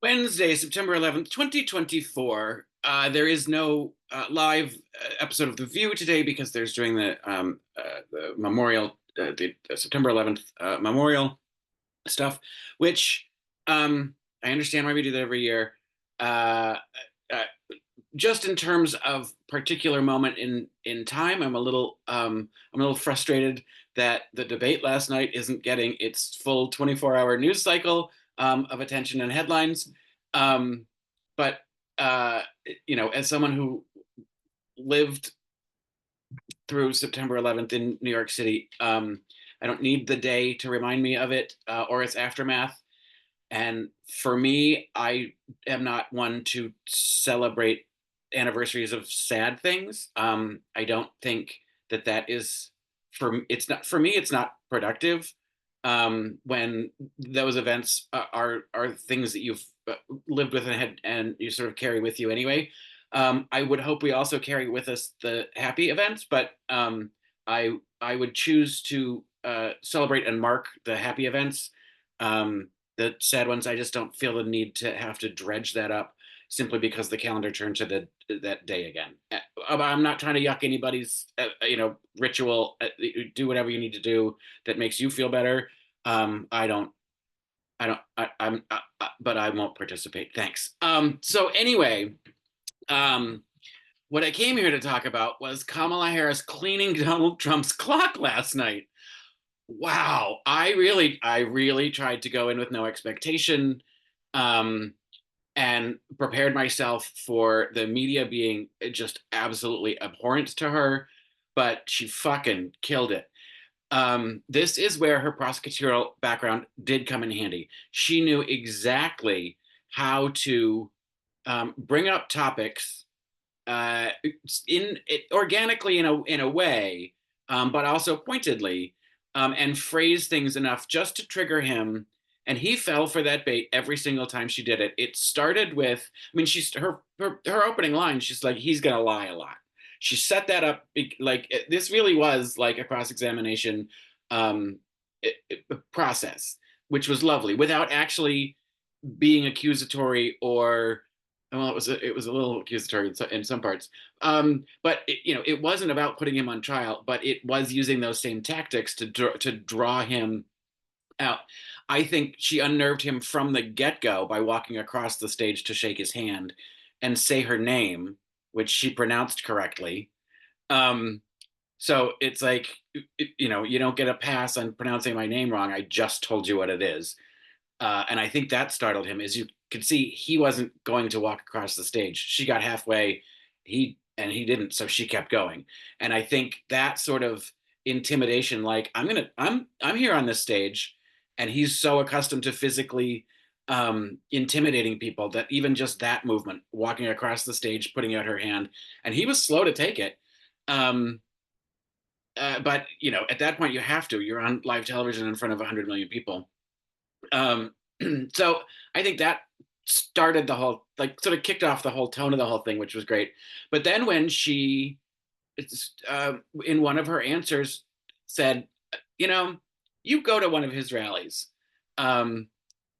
Wednesday, September 11th, 2024. There is no live episode of The View today because there's during the memorial, the September 11th memorial stuff, which I understand why we do that every year. Uh, uh, just in terms of particular moment in time, I'm a little frustrated that the debate last night isn't getting its full 24-hour news cycle of attention and headlines. Um, but as someone who lived through September 11th in New York City, I don't need the day to remind me of it or its aftermath. And for me, I am not one to celebrate anniversaries of sad things. I don't think that is it's not for me. It's not productive when those events are things that you've lived with and you sort of carry with you anyway. I would hope we also carry with us the happy events, but I would choose to celebrate and mark the happy events. The sad ones, I just don't feel the need to have to dredge that up simply because the calendar turned to that day again. I'm not trying to yuck anybody's ritual. Do whatever you need to do that makes you feel better. I don't. I don't. I'm. But I won't participate. Thanks. So anyway, um, what I came here to talk about was Kamala Harris cleaning Donald Trump's clock last night. Wow, I really tried to go in with no expectation, um, and prepared myself for the media being just absolutely abhorrent to her, but she fucking killed it. This is where her prosecutorial background did come in handy. She knew exactly how to bring up topics in it organically in a way, but also pointedly, and phrase things enough just to trigger him. And he fell for that bait every single time she did it. It started with, I mean, her opening line. She's like, he's gonna lie a lot. She set that up like this really was like a cross examination um, process, which was lovely without actually being accusatory or well, it was a little accusatory in some parts, but it wasn't about putting him on trial, but it was using those same tactics to draw him out. I think she unnerved him from the get go by walking across the stage to shake his hand and say her name, which she pronounced correctly. Um, so it's like you don't get a pass on pronouncing my name wrong. I just told you what it is. And I think that startled him. As you could see, he wasn't going to walk across the stage. She got halfway, he didn't, so she kept going. And I think that sort of intimidation, like I'm here on this stage, and he's so accustomed to physically intimidating people that even just that movement, walking across the stage, putting out her hand, and he was slow to take it. Um, but at that point, you have to. You're on live television in front of 100 million people. Um, so I think that started the whole, like, sort of kicked off the whole tone of the whole thing, which was great. But then when she, in one of her answers, said, you know, you go to one of his rallies, um,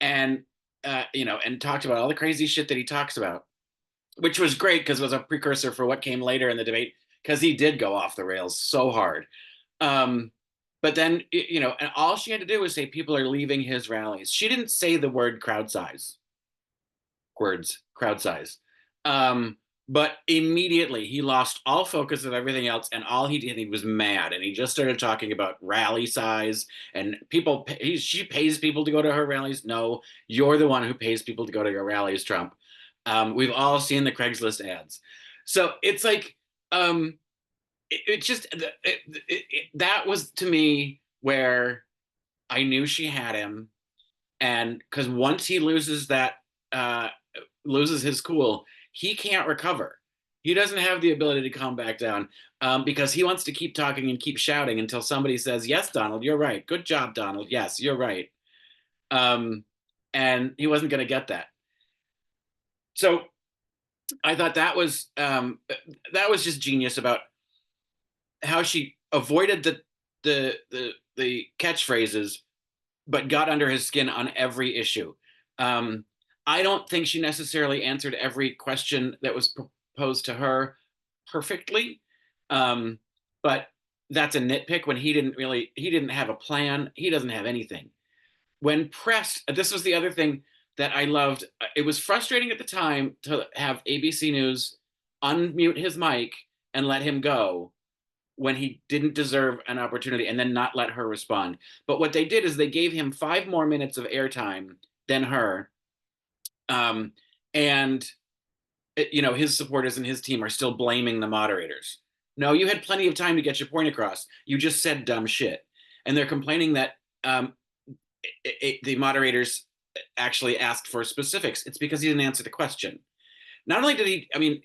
and and talked about all the crazy shit that he talks about, which was great because it was a precursor for what came later in the debate, because he did go off the rails so hard. Um, but then, and all she had to do was say people are leaving his rallies. She didn't say the word crowd size, words, crowd size. Um, but immediately he lost all focus of everything else, and all he did, he was mad, and he just started talking about rally size and people. She pays people to go to her rallies. No, you're the one who pays people to go to your rallies, Trump. We've all seen the Craigslist ads, so it's like it's just that was to me where I knew she had him, and because once he uh, loses his cool, he can't recover. He doesn't have the ability to calm back down because he wants to keep talking and keep shouting until somebody says, "Yes, Donald, you're right. Good job, Donald. Yes, you're right." Um, and he wasn't going to get that. So I thought that was just genius about how she avoided the catchphrases, but got under his skin on every issue. Um, I don't think she necessarily answered every question that was proposed to her perfectly. Um, but that's a nitpick when he didn't have a plan. He doesn't have anything. When pressed, this was the other thing that I loved. It was frustrating at the time to have ABC News unmute his mic and let him go when he didn't deserve an opportunity and then not let her respond. But what they did is they gave him 5 more minutes of airtime than her. Um, and his supporters and his team are still blaming the moderators. No, you had plenty of time to get your point across. You just said dumb shit. And they're complaining that the moderators actually asked for specifics. It's because he didn't answer the question. Not only did he, I mean,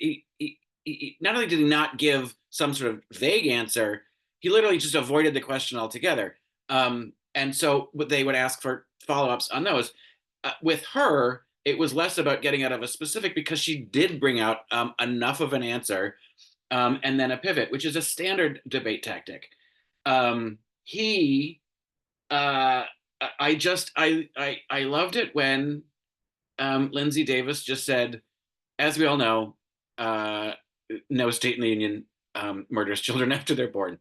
not only did he not give some sort of vague answer, he literally just avoided the question altogether. And so they would ask for follow-ups on those. With her, it was less about getting out of a specific because she did bring out enough of an answer and then a pivot, which is a standard debate tactic. He, uh, I loved it when Lindsay Davis just said, as we all know, uh, no state in the union murders children after they're born.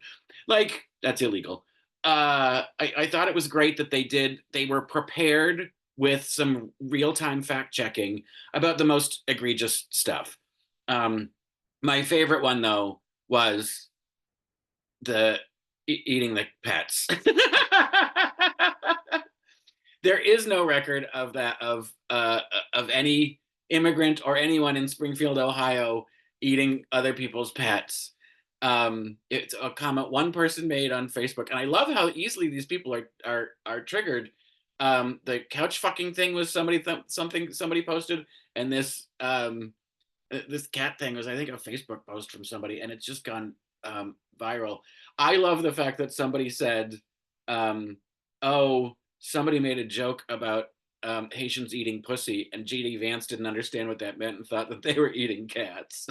Like, that's illegal. I thought it was great that they were prepared with some real-time fact checking about the most egregious stuff. My favorite one, though, was the eating the pets. There is no record of that of any immigrant or anyone in Springfield, Ohio, eating other people's pets. It's a comment one person made on Facebook, and I love how easily these people are triggered. The couch fucking thing was something somebody posted, and this cat thing was, I think, a Facebook post from somebody, and it's just gone viral. I love the fact that somebody said, "Oh, somebody made a joke about Haitians eating pussy, and JD Vance didn't understand what that meant and thought that they were eating cats."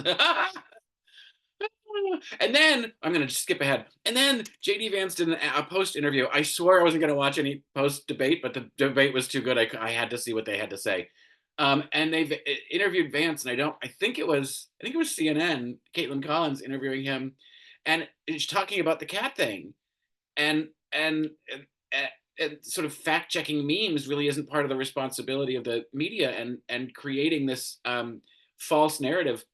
And then I'm going to skip ahead. And then JD Vance did a post interview. I swore I wasn't going to watch any post debate, but the debate was too good. I had to see what they had to say. And they've interviewed Vance, and I think it was CNN, Caitlin Collins interviewing him, and he's talking about the cat thing, and sort of fact checking memes really isn't part of the responsibility of the media, and creating this false narrative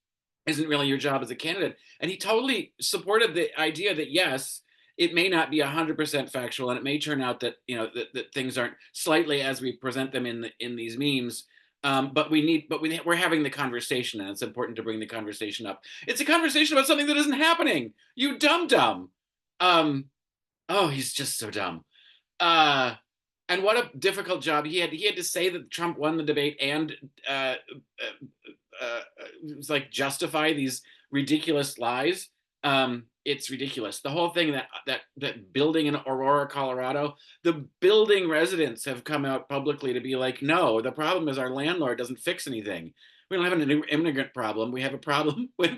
isn't really your job as a candidate. And he totally supported the idea that, yes, it may not be 100% factual, and it may turn out that that things aren't slightly as we present them in these memes. But we're having the conversation, and it's important to bring the conversation up. It's a conversation about something that isn't happening. You dumb. Oh, he's just so dumb. Uh, and what a difficult job he had. He had to say that Trump won the debate and it was like justify these ridiculous lies. It's ridiculous. The whole thing that building in Aurora, Colorado, the building residents have come out publicly to be like, no, the problem is our landlord doesn't fix anything. We don't have an immigrant problem. We have a problem with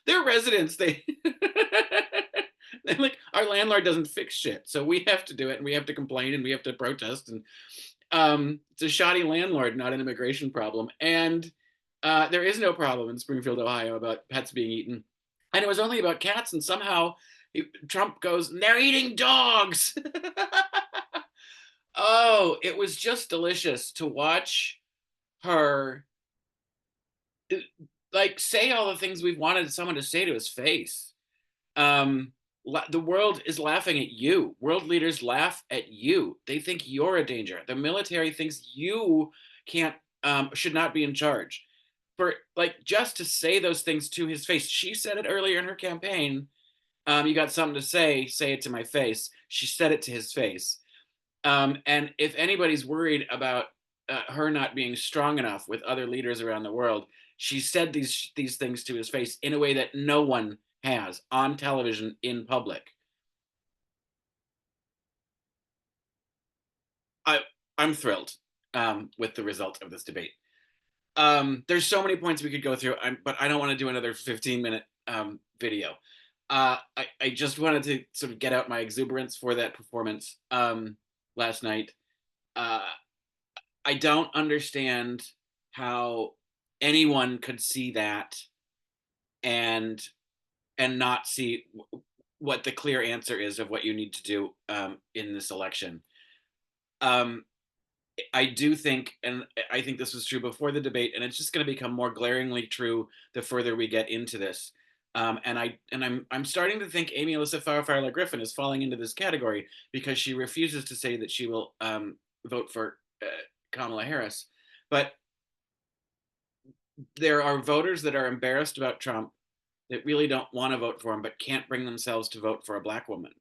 their residents. They're like, our landlord doesn't fix shit, so we have to do it, and we have to complain, and we have to protest, and it's a shoddy landlord, not an immigration problem. And there is no problem in Springfield, Ohio, about pets being eaten. And it was only about cats, and somehow Trump goes, they're eating dogs. Oh, it was just delicious to watch her like say all the things we've wanted someone to say to his face. Um, the world is laughing at you. World leaders laugh at you. They think you're a danger. The military thinks you can't should not be in charge. For like just to say those things to his face. She said it earlier in her campaign. You got something to say it to my face. She said it to his face. And if anybody's worried about her not being strong enough with other leaders around the world, she said these things to his face in a way that no one has on television in public. I I'm thrilled with the result of this debate. There's so many points we could go through, but I don't want to do another 15-minute video. I just wanted to sort of get out my exuberance for that performance last night. Uh, I don't understand how anyone could see that and not see what the clear answer is of what you need to do in this election. Um, I do think, and I think this was true before the debate, and it's just going to become more glaringly true the further we get into this. I'm starting to think Amy Alyssa Farfar Griffin is falling into this category because she refuses to say that she will vote for Kamala Harris. But there are voters that are embarrassed about Trump that really don't want to vote for him, but can't bring themselves to vote for a black woman.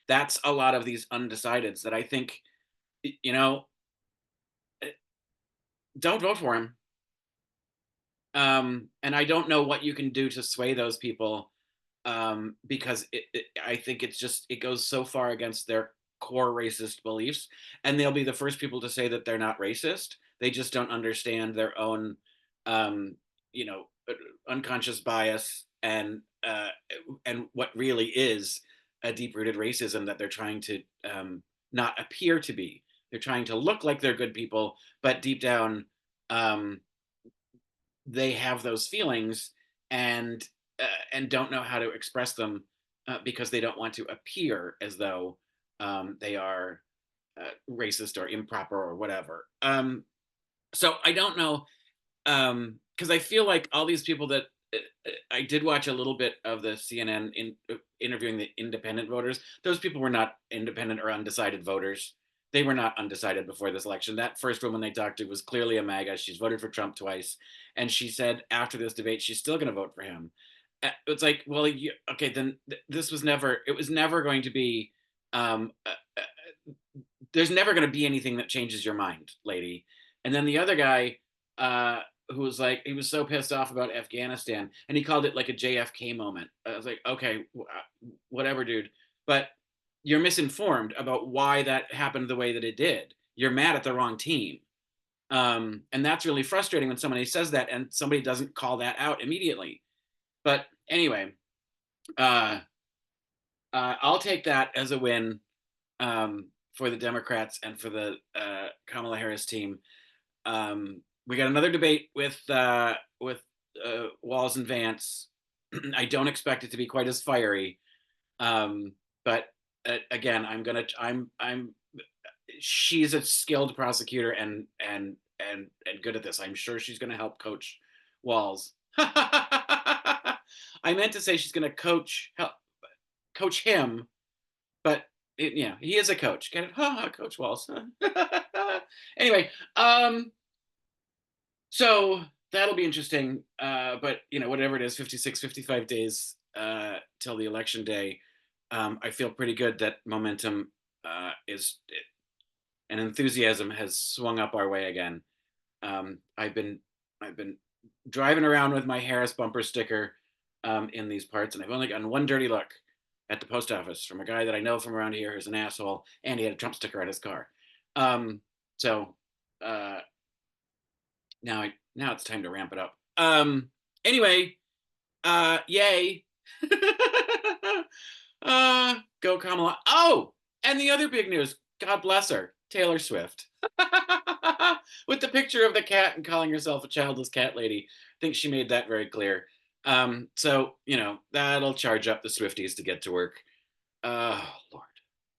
That's a lot of these undecideds that I think, you know, eh, don't vote for him. And I don't know what you can do to sway those people, because I think it goes so far against their core racist beliefs, and they'll be the first people to say that they're not racist. They just don't understand their own, um, you know, unconscious bias and what really is a deep rooted racism that they're trying to not appear to be. They're trying to look like they're good people, but deep down, um, they have those feelings and and don't know how to express them because they don't want to appear as though they are racist or improper or whatever. So I don't know, because I feel like all these people that I did watch a little bit of the CNN interviewing the independent voters. Those people were not independent or undecided voters. They were not undecided before this election. That first woman they talked to was clearly a MAGA. She's voted for Trump twice, and she said after this debate she's still going to vote for him. It's like, well, okay, then this was never. It was never going to be. Um, uh, uh, there's never going to be anything that changes your mind, lady. And then the other guy, who was like, he was so pissed off about Afghanistan, and he called it like a JFK moment. I was like, okay, whatever, dude. But you're misinformed about why that happened the way that it did. You're mad at the wrong team. And that's really frustrating when somebody says that and somebody doesn't call that out immediately. But anyway, uh, I'll take that as a win for the Democrats and for the Kamala Harris team. We got another debate with Walls and Vance. I don't expect it to be quite as fiery, but again, I'm she's a skilled prosecutor and good at this. I'm sure she's going to help coach Walls. I meant to say she's going to coach him, but yeah, he is a coach. Get it? Coach Walls. Anyway, so that'll be interesting. But whatever it is, 56, 55 days till the election day. I feel pretty good that momentum is and enthusiasm has swung up our way again. I've been driving around with my Harris bumper sticker in these parts, and I've only gotten one dirty look at the post office from a guy that I know from around here who's an asshole, and he had a Trump sticker on his car. So now it's time to ramp it up. Anyway, yay. Go Kamala. Oh, and the other big news, God bless her, Taylor Swift. With the picture of the cat and calling herself a childless cat lady. I think she made that very clear. So that'll charge up the Swifties to get to work. Oh, Lord.